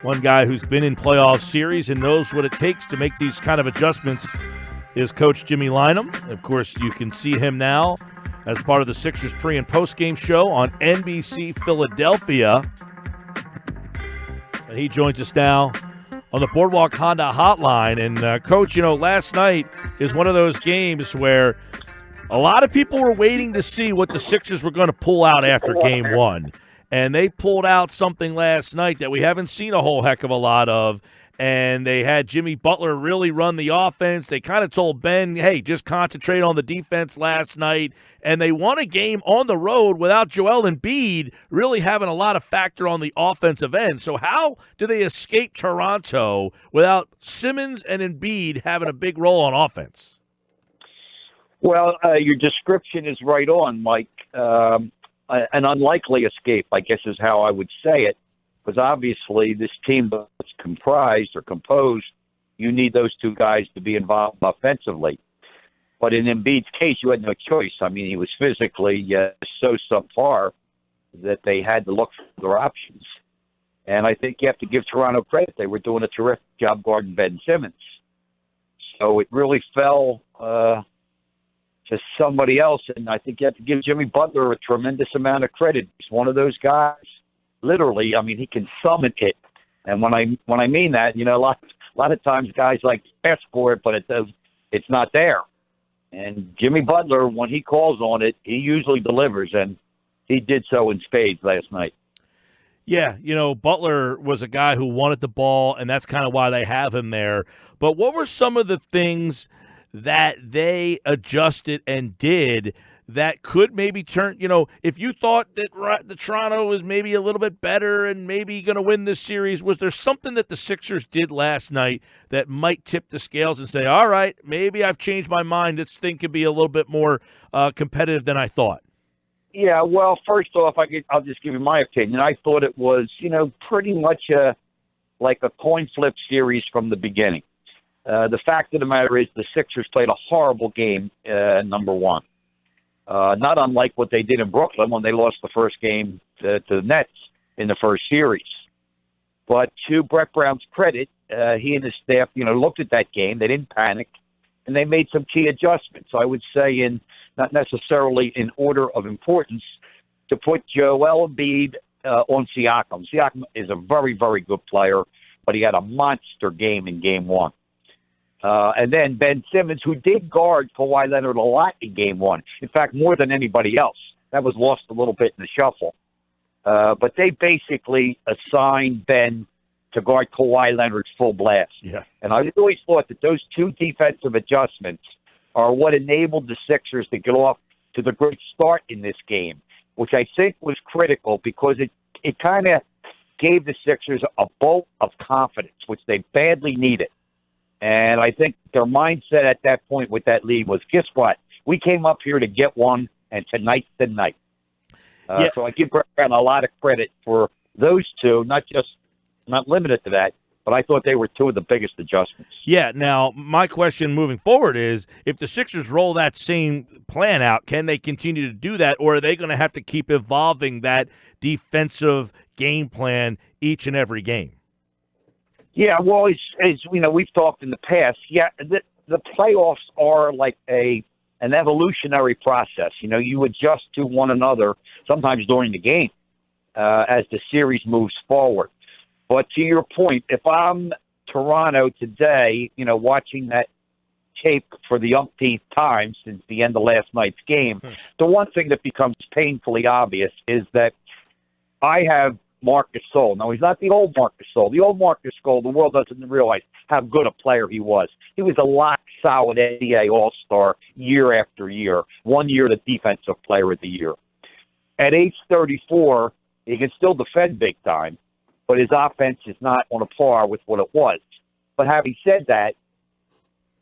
One guy who's been in playoff series and knows what it takes to make these kind of adjustments is Coach Jimmy Lynam. Of course, you can see him now as part of the Sixers pre- and post-game show on NBC Philadelphia. And he joins us now on the Boardwalk Honda hotline. And, Coach, last night is one of those games where a lot of people were waiting to see what the Sixers were going to pull out after Game 1. And they pulled out something last night that we haven't seen a whole heck of a lot of. And they had Jimmy Butler really run the offense. They kind of told Ben, hey, just concentrate on the defense last night. And they won a game on the road without Joel Embiid really having a lot of factor on the offensive end. So how do they escape Toronto without Simmons and Embiid having a big role on offense? Well, your description is right on, Mike. An unlikely escape, I guess is how I would say it, because obviously this team that's comprised or composed, you need those two guys to be involved offensively. But in Embiid's case, you had no choice. I mean, he was physically so subpar that they had to look for other options. And I think you have to give Toronto credit. They were doing a terrific job guarding Ben Simmons. So it really fell to somebody else, and I think you have to give Jimmy Butler a tremendous amount of credit. He's one of those guys, literally, I mean, he can summon it. And when I mean that, a lot of times guys like to ask for it, but it's not there. And Jimmy Butler, when he calls on it, he usually delivers, and he did so in spades last night. Yeah, Butler was a guy who wanted the ball, and that's kind of why they have him there. But what were some of the things that they adjusted and did that could maybe turn, if you thought that the Toronto was maybe a little bit better and maybe going to win this series, was there something that the Sixers did last night that might tip the scales and say, all right, maybe I've changed my mind. This thing could be a little bit more competitive than I thought? Yeah, well, first off, I'll just give you my opinion. I thought it was, pretty much like a coin flip series from the beginning. The fact of the matter is the Sixers played a horrible game, number one. Not unlike what they did in Brooklyn when they lost the first game to the Nets in the first series. But to Brett Brown's credit, he and his staff, looked at that game. They didn't panic, and they made some key adjustments. I would say not necessarily in order of importance, to put Joel Embiid on Siakam. Siakam is a very, very good player, but he had a monster game in Game 1. And then Ben Simmons, who did guard Kawhi Leonard a lot in Game 1. In fact, more than anybody else. That was lost a little bit in the shuffle. But they basically assigned Ben to guard Kawhi Leonard's full blast. Yeah. And I always thought that those two defensive adjustments are what enabled the Sixers to get off to the great start in this game, which I think was critical because it kind of gave the Sixers a bolt of confidence, which they badly needed. And I think their mindset at that point with that lead was, guess what? We came up here to get one, and tonight's the night. So I give Brett Brown a lot of credit for those two, not limited to that, but I thought they were two of the biggest adjustments. Yeah, now my question moving forward is, if the Sixers roll that same plan out, can they continue to do that, or are they going to have to keep evolving that defensive game plan each and every game? Yeah, well, as we've talked in the past, the playoffs are like an evolutionary process. You adjust to one another sometimes during the game as the series moves forward. But to your point, if I'm Toronto today, watching that tape for the umpteenth time since the end of last night's game, the one thing that becomes painfully obvious is that I have Marc Gasol. Now, he's not the old Marc Gasol. The old Marc Gasol, the world doesn't realize how good a player he was. He was a lock-solid NBA All-Star year after year. 1 year the Defensive Player of the Year. At age 34, he can still defend big time, but his offense is not on a par with what it was. But having said that,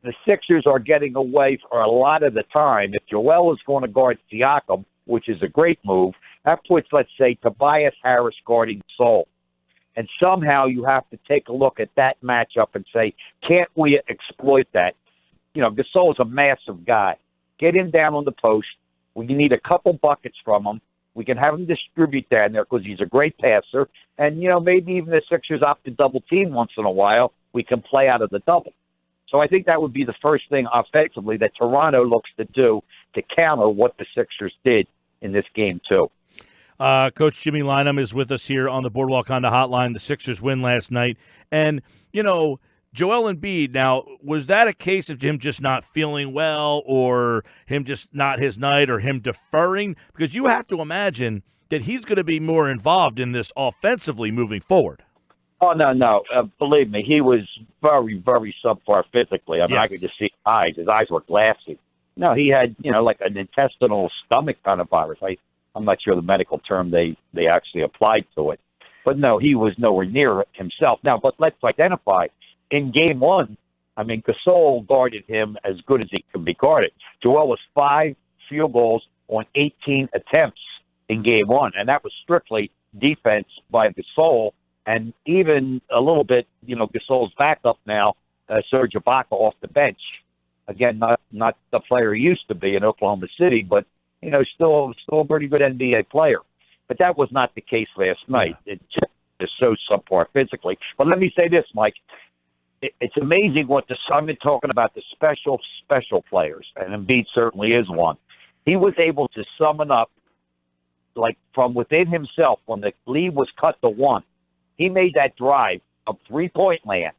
the Sixers are getting away for a lot of the time. If Joel is going to guard Siakam, which is a great move, that puts, let's say, Tobias Harris guarding Gasol. And somehow you have to take a look at that matchup and say, can't we exploit that? Gasol is a massive guy. Get him down on the post. We need a couple buckets from him. We can have him distribute down there because he's a great passer. And, maybe even the Sixers opt to double team once in a while. We can play out of the double. So I think that would be the first thing offensively that Toronto looks to do to counter what the Sixers did in this game, too. Coach Jimmy Lynam is with us here on the Boardwalk Honda Hotline. The Sixers win last night. And, Joel Embiid, now, was that a case of him just not feeling well or him just not his night or him deferring? Because you have to imagine that he's going to be more involved in this offensively moving forward. Oh, no. Believe me, he was very, very subpar physically. I mean, Yes. I could just see his eyes. His eyes were glassy. No, he had, like an intestinal stomach kind of virus. I'm not sure the medical term they actually applied to it. But, no, he was nowhere near himself. Now, but let's identify. In game one, I mean, Gasol guarded him as good as he could be guarded. Joel was 5 field goals on 18 attempts in game one, and that was strictly defense by Gasol. And even a little bit, Gasol's backup now, Serge Ibaka off the bench. Again, not the player he used to be in Oklahoma City, but, still a pretty good NBA player. But that was not the case last night. It just is so subpar physically. But let me say this, Mike. It's amazing I've been talking about the special players, and Embiid certainly is one. He was able to summon up, like from within himself, when the lead was cut to 1. He made that drive of 3-point land,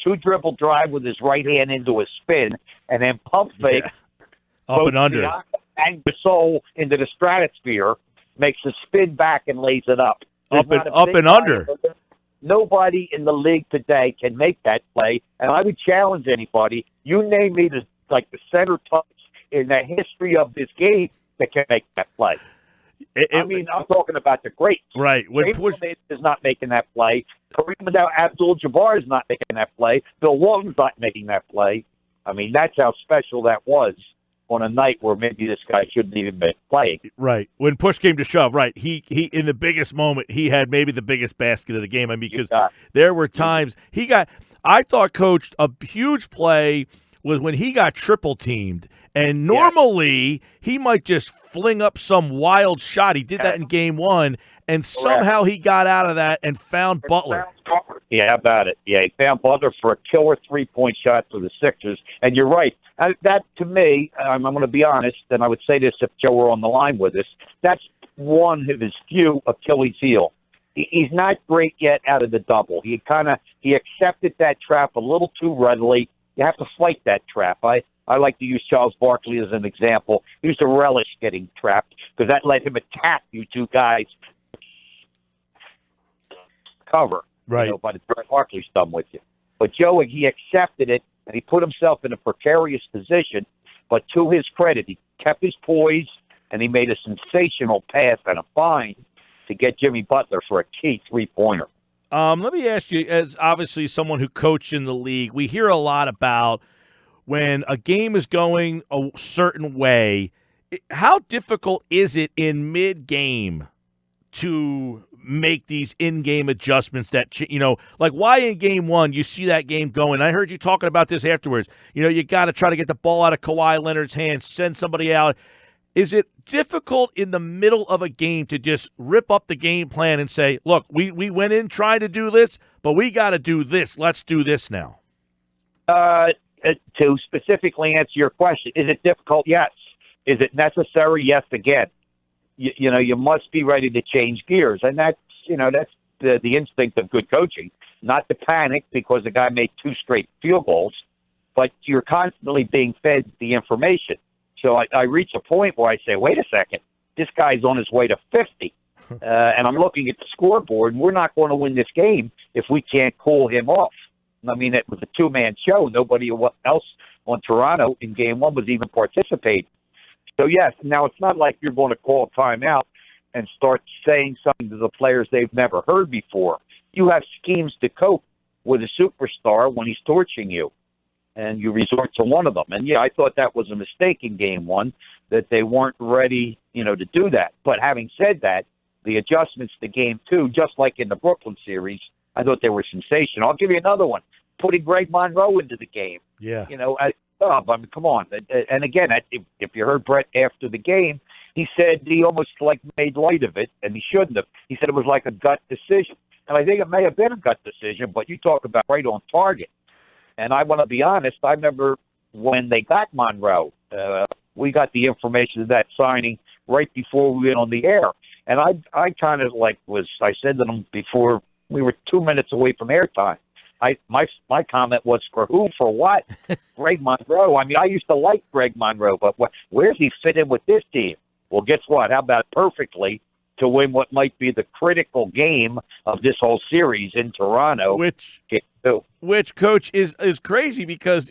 2-dribble drive with his right hand into a spin, and then pump fake. Yeah. Up and under. And Gasol into the stratosphere, makes a spin back and lays it up. Up and under. Nobody in the league today can make that play, and I would challenge anybody. You name me the center touch in the history of this game that can make that play. I'm talking about the greats. Right. James is not making that play. Kareem Abdul-Jabbar is not making that play. Bill Walton's not making that play. I mean, that's how special that was on a night where maybe this guy shouldn't even be playing. Right. When push came to shove, right, he in the biggest moment, he had maybe the biggest basket of the game. I mean, because there were times I thought, Coach, a huge play was when he got triple teamed. And normally he might just fling up some wild shot. He did that in game one, and somehow he got out of that and found Butler. Yeah, how about it? Yeah, he found Butler for a killer 3-point shot for the Sixers. And you're right. That, to me, I'm going to be honest, and I would say this if Joe were on the line with us, that's one of his few Achilles heel. He's not great yet out of the double. He accepted that trap a little too readily. You have to fight that trap. I like to use Charles Barkley as an example. He used to relish getting trapped because that let him attack you two guys cover. Right. By the time Barkley's done with you. But Joe, he accepted it, and he put himself in a precarious position. But to his credit, he kept his poise, and he made a sensational pass and a find to get Jimmy Butler for a key 3-pointer. Let me ask you, as obviously someone who coached in the league, we hear a lot about when a game is going a certain way, how difficult is it in mid-game to make these in-game adjustments that, like why in game one you see that game going? I heard you talking about this afterwards. You got to try to get the ball out of Kawhi Leonard's hands, send somebody out. Is it difficult in the middle of a game to just rip up the game plan and say, look, we went in trying to do this, but we got to do this. Let's do this now? To specifically answer your question, is it difficult? Yes. Is it necessary? Yes, again. You must be ready to change gears. And that's the instinct of good coaching, not to panic because the guy made 2 straight field goals, but you're constantly being fed the information. So I reach a point where I say, wait a second, this guy's on his way to 50. And I'm looking at the scoreboard, and we're not going to win this game if we can't cool him off. I mean, it was a 2-man show. Nobody else on Toronto in game one was even participating. So, yes, now it's not like you're going to call a timeout and start saying something to the players they've never heard before. You have schemes to cope with a superstar when he's torching you, and you resort to one of them. And, yeah, I thought that was a mistake in game one, that they weren't ready, to do that. But having said that, the adjustments to game two, just like in the Brooklyn series, I thought they were sensational. I'll give you another one. Putting Greg Monroe into the game. Yeah. I mean, come on. And again, if you heard Brett after the game, he said he almost like made light of it, and he shouldn't have. He said it was like a gut decision. And I think it may have been a gut decision, but you talk about right on target. And I want to be honest, I remember when they got Monroe, we got the information of that signing right before we went on the air. And I kind of I said to them before we were 2 minutes away from airtime. My comment was, for who, for what? Greg Monroe. I mean, I used to like Greg Monroe, but where's he fit in with this team? Well, guess what? How about perfectly to win what might be the critical game of this whole series in Toronto? Which, Coach, is crazy because,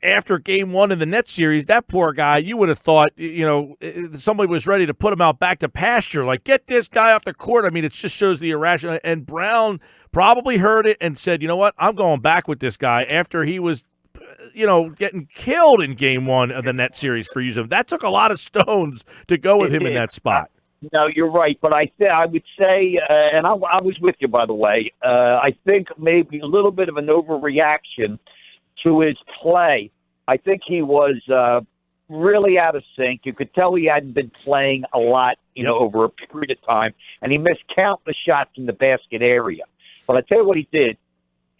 after game one in the Nets series, that poor guy, you would have thought, somebody was ready to put him out back to pasture. Like, get this guy off the court. I mean, it just shows the irrational. And Brown probably heard it and said, you know what, I'm going back with this guy after he was, getting killed in game one of the Nets series for using him. That took a lot of stones to go with him in that spot. No, you're right. But I would say, and I was with you, by the way, I think maybe a little bit of an overreaction to his play. I think he was really out of sync. You could tell he hadn't been playing a lot, over a period of time, and he missed countless shots in the basket area. But I tell you what he did.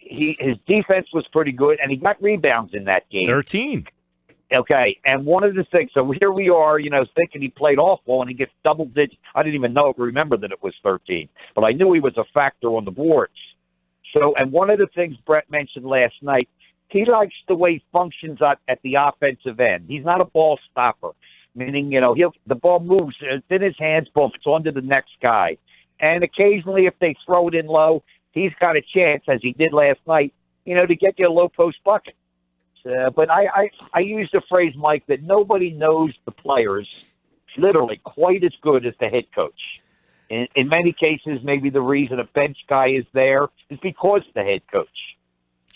His defense was pretty good, and he got rebounds in that game. 13. Okay, and one of the things, so here we are, thinking he played awful, and he gets double digits. I didn't even remember that it was 13, but I knew he was a factor on the boards. So, and one of the things Brett mentioned last night, he likes the way he functions at the offensive end. He's not a ball stopper, meaning, the ball moves, it's in his hands, boom, it's on to the next guy. And occasionally, if they throw it in low, he's got a chance, as he did last night, to get you a low post bucket. But I use the phrase, Mike, that nobody knows the players literally quite as good as the head coach. In many cases, maybe the reason a bench guy is there is because of the head coach.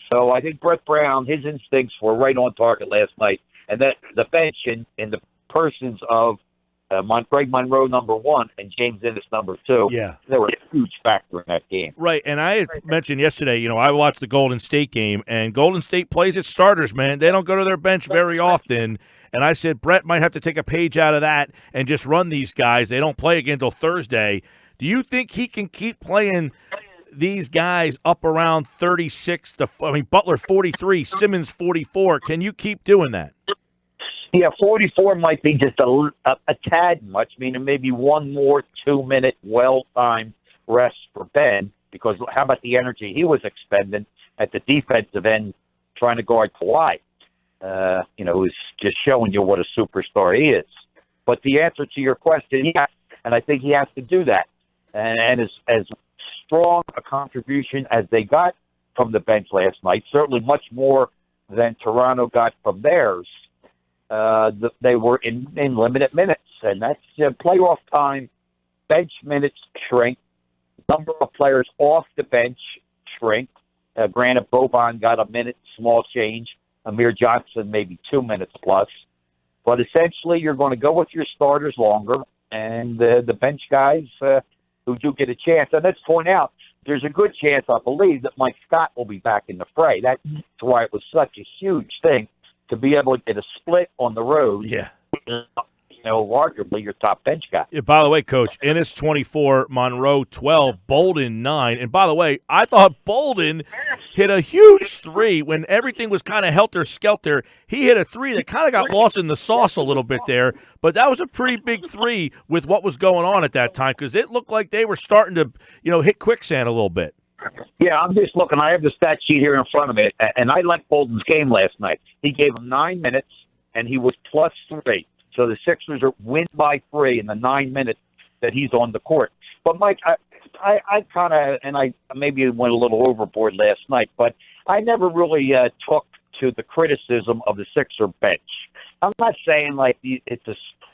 So I think Brett Brown, his instincts were right on target last night. And that the bench in the persons of Greg Monroe, number one, and James Ennis, number two, they were a huge factor in that game. Right, and I had mentioned yesterday, I watched the Golden State game, and Golden State plays its starters, man. They don't go to their bench very often. And I said, Brett might have to take a page out of that and just run these guys. They don't play again until Thursday. Do you think he can keep playing these guys up around 36 Butler 43, Simmons 44? Can you keep doing that? Yeah, 44 might be just a tad much, meaning maybe one more 2-minute well-timed rest for Ben, because how about the energy he was expending at the defensive end trying to guard Kawhi? It was just showing you what a superstar he is. But the answer to your question, yes, and I think he has to do that. And as strong a contribution as they got from the bench last night, certainly much more than Toronto got from theirs, they were in limited minutes. And that's playoff time. Bench minutes shrink. Number of players off the bench shrink. Granted, Boban got a minute, small change. Amir Johnson maybe 2 minutes plus. But essentially, you're going to go with your starters longer, and the bench guys who do get a chance. And let's point out, there's a good chance, I believe, that Mike Scott will be back in the fray. That's why it was such a huge thing to be able to get a split on the road. Yeah. Arguably your top bench guy. Yeah, by the way, Coach, Ennis 24, Monroe 12, Bolden 9. And by the way, I thought Bolden hit a huge three when everything was kind of helter-skelter. He hit a three that kind of got lost in the sauce a little bit there, but that was a pretty big three with what was going on at that time, because it looked like they were starting to, hit quicksand a little bit. Yeah, I'm just looking. I have the stat sheet here in front of me, and I liked Bolden's game last night. He gave him 9 minutes, and he was +3. So the Sixers win by 3 in the 9 minutes that he's on the court. But, Mike, I kind of, and I maybe went a little overboard last night, but I never really took to the criticism of the Sixer bench. I'm not saying it's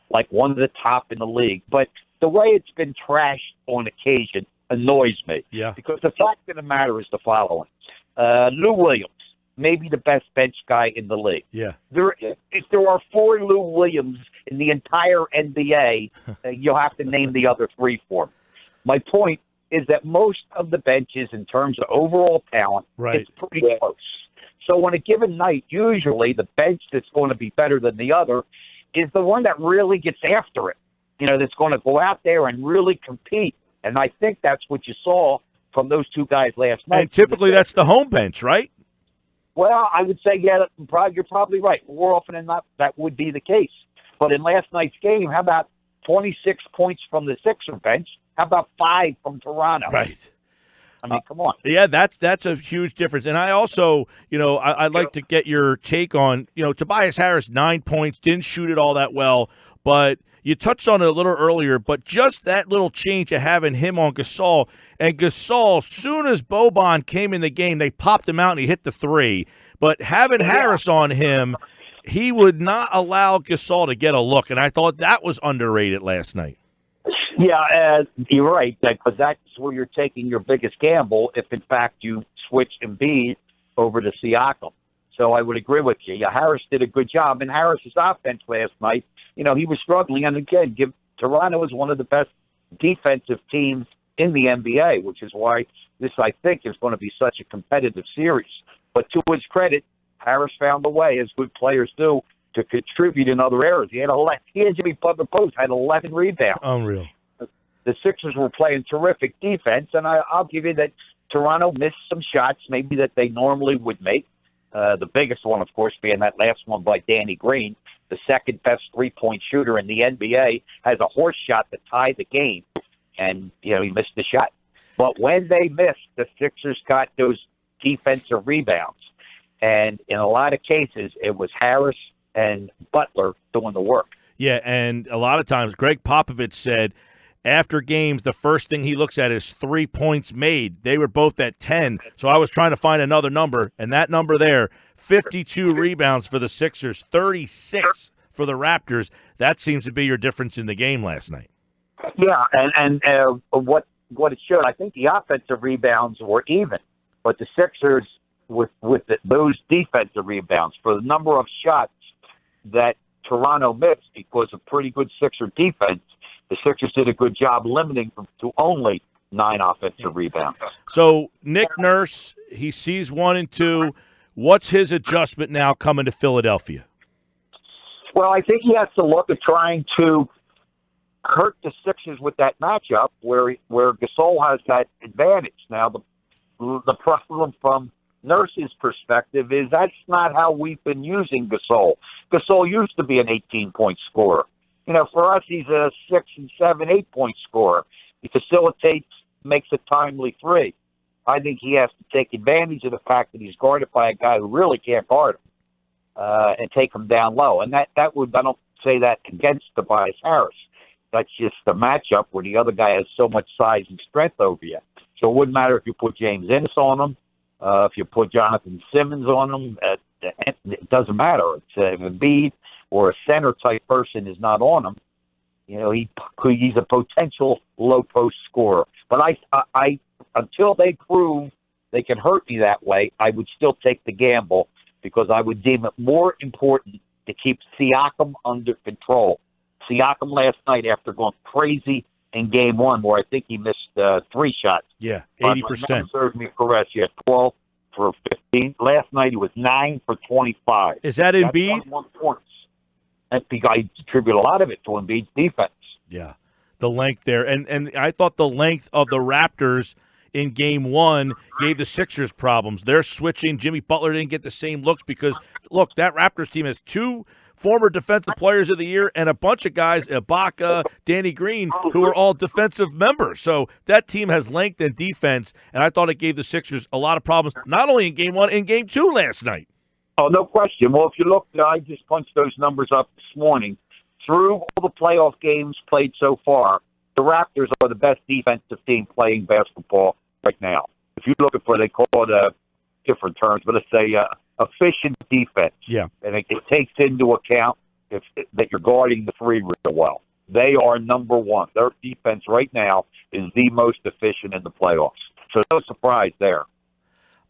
like one of the top in the league, but the way it's been trashed on occasion annoys me. Yeah. Because the fact of the matter is the following. Lou Williams, maybe the best bench guy in the league. Yeah. If there are 4 Lou Williams in the entire NBA, you'll have to name the other 3 for me. My point is that most of the benches, in terms of overall talent, it's pretty close. So on a given night, usually the bench that's going to be better than the other is the one that really gets after it. That's going to go out there and really compete. And I think that's what you saw from those two guys last night. And typically that's the home bench, right? Well, I would say, yeah, you're probably right. More often than not, that would be the case. But in last night's game, how about 26 points from the Sixer bench? How about 5 from Toronto? Right. I mean, come on. Yeah, that's a huge difference. And I also, I'd like to get your take on, Tobias Harris, 9 points, didn't shoot it all that well, but you touched on it a little earlier, but just that little change of having him on Gasol. And Gasol, soon as Boban came in the game, they popped him out and he hit the 3. But having Harris on him, he would not allow Gasol to get a look. And I thought that was underrated last night. Yeah, you're right, because that's where you're taking your biggest gamble if, in fact, you switch Embiid over to Siakam. So I would agree with you. Yeah, Harris did a good job. And Harris's offense last night, he was struggling. And again, Toronto is one of the best defensive teams in the NBA, which is why this, I think, is going to be such a competitive series. But to his credit, Harris found a way, as good players do, to contribute in other areas. He and Jimmy Butler both had 11 rebounds. Unreal. The Sixers were playing terrific defense, and I'll give you that Toronto missed some shots maybe that they normally would make. The biggest one, of course, being that last one by Danny Green, the second best three-point shooter in the NBA, has a horse shot to tie the game, and he missed the shot. But when they missed, the Sixers got those defensive rebounds, and in a lot of cases, it was Harris and Butler doing the work. Yeah, and a lot of times, Greg Popovich said after games, the first thing he looks at is 3 points made. They were both at 10, so I was trying to find another number, and that number there, 52 rebounds for the Sixers, 36 for the Raptors. That seems to be your difference in the game last night. Yeah, and what it showed, I think the offensive rebounds were even, but the Sixers, with those defensive rebounds, for the number of shots that Toronto missed because of pretty good Sixer defense, the Sixers did a good job limiting them to only 9 offensive rebounds. So Nick Nurse, he sees 1 and 2. What's his adjustment now coming to Philadelphia? Well, I think he has to look at trying to hurt the Sixers with that matchup where Gasol has that advantage. Now, the problem from Nurse's perspective is that's not how we've been using Gasol. Gasol used to be an 18-point scorer. For us, he's a 6 and 7, 8-point scorer. He facilitates, makes a timely 3. I think he has to take advantage of the fact that he's guarded by a guy who really can't guard him and take him down low. And that would, I don't say that against Tobias Harris. That's just the matchup where the other guy has so much size and strength over you. So it wouldn't matter if you put James Ennis on him, if you put Jonathan Simmons on him. It doesn't matter. It's Embiid or a center-type person is not on him. He's a potential low-post scorer. But I until they prove they can hurt me that way, I would still take the gamble because I would deem it more important to keep Siakam under control. Siakam last night, after going crazy in Game 1, where I think he missed 3 shots. Yeah, 80%. Served me correct. He had 12 for 15. Last night, he was 9 for 25. Is that Embiid? 21 points. I attribute a lot of it to Embiid's defense. Yeah, the length there. And I thought the length of the Raptors in Game 1 gave the Sixers problems. They're switching. Jimmy Butler didn't get the same looks because, look, that Raptors team has 2 former Defensive Players of the Year and a bunch of guys, Ibaka, Danny Green, who are all defensive members. So that team has length and defense, and I thought it gave the Sixers a lot of problems, not only in Game 1, in Game 2 last night. Oh, no question. Well, if you look, I just punched those numbers up this morning. Through all the playoff games played so far, the Raptors are the best defensive team playing basketball right now. If you look at what they call it different terms, but let's say efficient defense. Yeah. And it takes into account that you're guarding the 3 real well. They are number 1. Their defense right now is the most efficient in the playoffs. So no surprise there.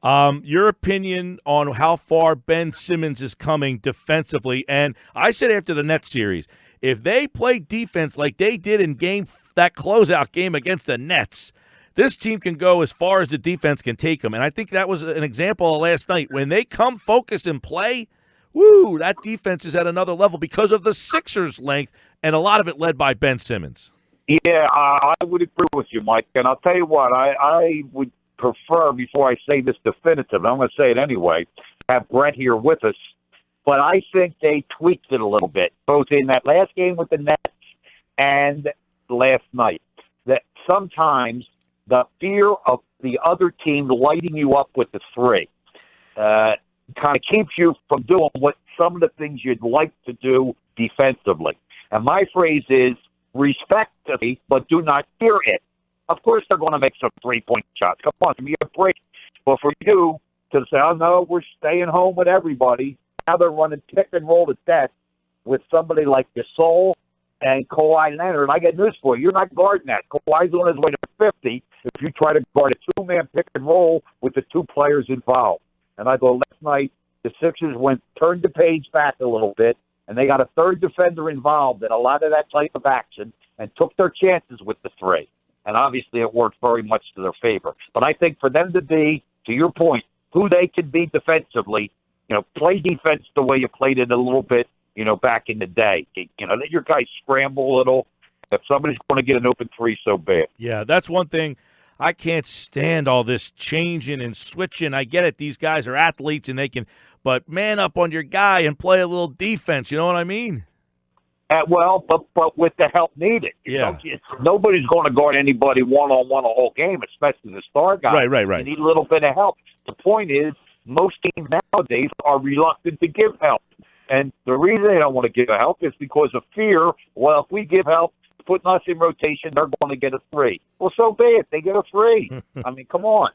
Your opinion on how far Ben Simmons is coming defensively, and I said after the Nets series, if they play defense like they did in that closeout game against the Nets, this team can go as far as the defense can take them. And I think that was an example of last night. When they come focus and play, woo, that defense is at another level because of the Sixers' length, and a lot of it led by Ben Simmons. Yeah, I would agree with you, Mike. And I'll tell you what, I would prefer, before I say this definitive, I'm going to say it anyway, have Brent here with us. But I think they tweaked it a little bit, both in that last game with the Nets and last night. That sometimes the fear of the other team lighting you up with the three kind of keeps you from doing what some of the things you'd like to do defensively. And my phrase is, respect me, but do not fear it. Of course they're going to make some three-point shots. Come on, give me a break. But for you to say, oh, no, we're staying home with everybody, now they're running pick and roll to death with somebody like Gasol and Kawhi Leonard. I get news for you. You're not guarding that. Kawhi's on his way to 50 if you try to guard a two-man pick and roll with the two players involved. And I thought last night the Sixers turned the page back a little bit, and they got a third defender involved in a lot of that type of action and took their chances with the three. And obviously it worked very much to their favor. But I think for them to be, to your point, who they could be defensively, play defense the way you played it a little bit, back in the day. Let your guys scramble a little. If somebody's going to get an open three, so bad. Yeah, that's one thing. I can't stand all this changing and switching. I get it. These guys are athletes and they can, but man up on your guy and play a little defense. You know what I mean? But with the help needed. Yeah. Nobody's going to guard anybody one-on-one a whole game, especially the star guy. Right. You need a little bit of help. The point is, most teams nowadays are reluctant to give help. And the reason they don't want to give help is because of fear. Well, if we give help, putting us in rotation, they're going to get a three. Well, so be it. They get a three. I mean, come on.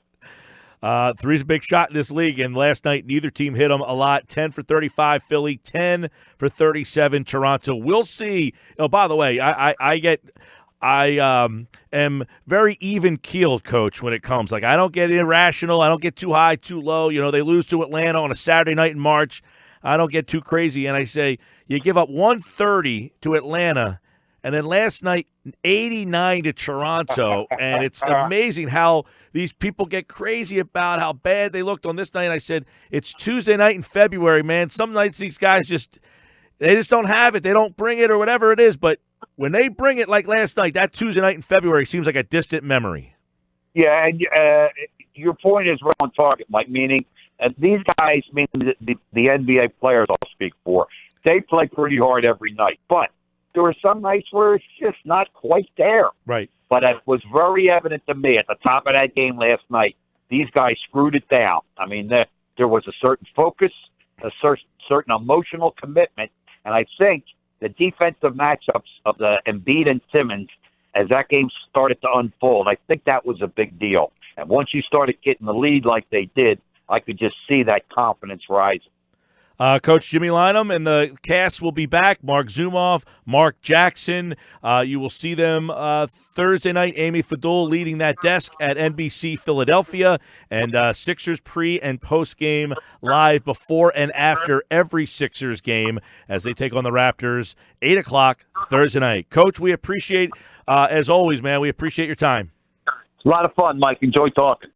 Three's a big shot in this league, and last night neither team hit them a lot. 10 for 35 Philly, 10 for 37 Toronto. We'll see. Oh, by the way, I am very even-keeled, Coach, when it comes. Like, I don't get irrational. I don't get too high, too low. They lose to Atlanta on a Saturday night in March. I don't get too crazy, and I say you give up 130 to Atlanta, and then last night 89 to Toronto, and it's amazing how these people get crazy about how bad they looked on this night. And I said, it's Tuesday night in February, man. Some nights these guys just don't have it. They don't bring it or whatever it is, but when they bring it like last night, that Tuesday night in February seems like a distant memory. Yeah, and your point is right on target, Mike, meaning these guys, meaning the NBA players I'll speak for, they play pretty hard every night. But there were some nights where it's just not quite there. Right. But it was very evident to me at the top of that game last night, these guys screwed it down. I mean, there was a certain focus, a certain emotional commitment, and I think the defensive matchups of the Embiid and Simmons, as that game started to unfold, I think that was a big deal. And once you started getting the lead like they did, I could just see that confidence rising. Coach Jimmy Lynam and the cast will be back. Mark Zumoff, Mark Jackson. You will see them Thursday night. Amy Fadul leading that desk at NBC Philadelphia. And Sixers pre- and post-game live before and after every Sixers game as they take on the Raptors. 8 o'clock Thursday night. Coach, we appreciate, as always, man, we appreciate your time. It's a lot of fun, Mike. Enjoy talking.